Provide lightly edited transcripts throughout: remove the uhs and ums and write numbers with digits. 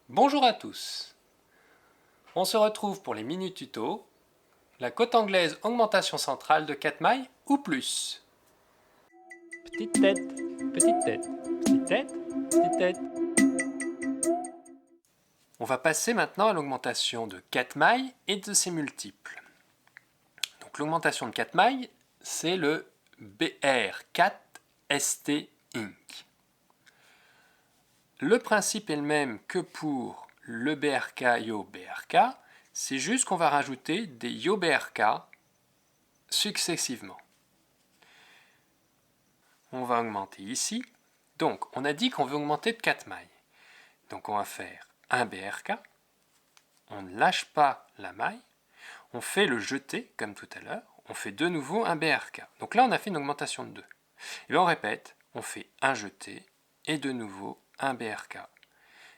Bonjour à tous. On se retrouve pour les mini-tutos. La côte anglaise augmentation centrale de 4 mailles ou plus. Petite tête, petite tête, petite tête, petite tête. On va passer maintenant à l'augmentation de 4 mailles et de ses multiples. Donc l'augmentation de 4 mailles, c'est le BR4ST Inc. Le principe est le même que pour le BRK Yo BRK, c'est juste qu'on va rajouter des Yo BRK successivement. On va augmenter ici. Donc, on a dit qu'on veut augmenter de 4 mailles. Donc, on va faire un BRK. On ne lâche pas la maille. On fait le jeté, comme tout à l'heure. On fait de nouveau un BRK. Donc là, on a fait une augmentation de 2. Et bien, on répète. On fait un jeté et de nouveau un BRK.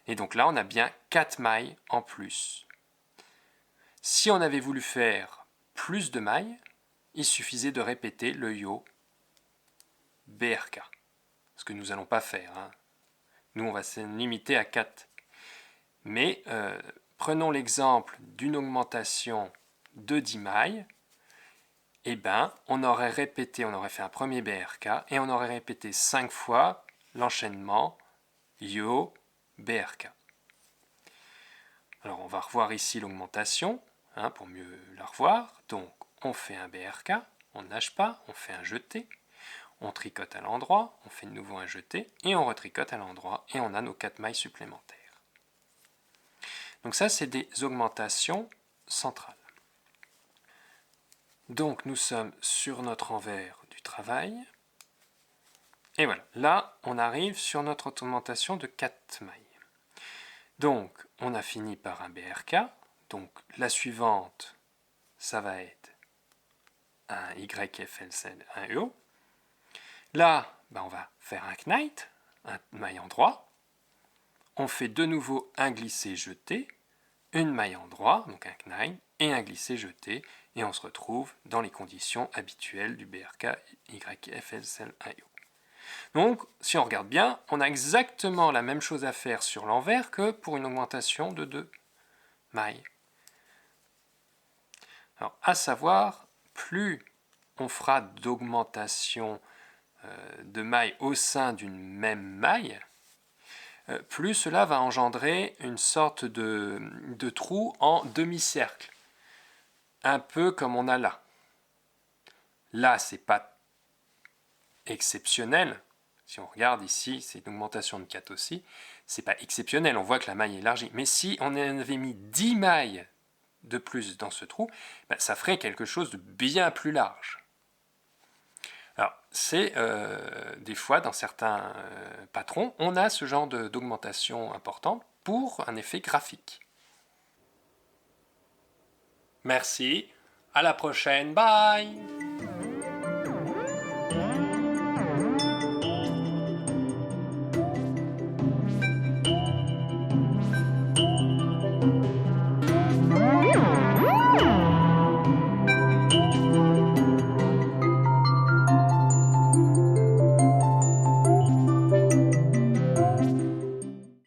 Et donc là, on a bien 4 mailles en plus. Si on avait voulu faire plus de mailles, il suffisait de répéter le Yo BRK. Ce que nous n'allons pas faire. Nous, on va se limiter à 4. Mais prenons l'exemple d'une augmentation de 10 mailles. Eh bien, on aurait répété, on aurait fait un premier BRK et on aurait répété 5 fois l'enchaînement Yo, BRK. Alors, on va revoir ici l'augmentation pour mieux la revoir. Donc, on fait un BRK, on ne lâche pas, on fait un jeté. On tricote à l'endroit, on fait de nouveau un jeté, et on retricote à l'endroit, et on a nos 4 mailles supplémentaires. Donc ça, c'est des augmentations centrales. Donc nous sommes sur notre envers du travail. Et voilà, là, on arrive sur notre augmentation de 4 mailles. Donc, on a fini par un BRK. Donc, la suivante, ça va être un YFLCL, un EO. Là, on va faire un knight, un maille endroit. On fait de nouveau un glissé-jeté, une maille endroit, donc un knight, et un glissé-jeté, et on se retrouve dans les conditions habituelles du BRK YFLCL-IO. Donc, si on regarde bien, on a exactement la même chose à faire sur l'envers que pour une augmentation de 2 mailles. Alors, à savoir, plus on fera d'augmentation de mailles au sein d'une même maille, plus cela va engendrer une sorte de trou en demi-cercle. Un peu comme on a là. Là, ce n'est pas exceptionnel. Si on regarde ici, c'est une augmentation de 4 aussi. Ce n'est pas exceptionnel, on voit que la maille est élargie. Mais si on avait mis 10 mailles de plus dans ce trou, ça ferait quelque chose de bien plus large. Alors, c'est des fois, dans certains patrons, on a ce genre d'augmentation importante pour un effet graphique. Merci, à la prochaine, bye!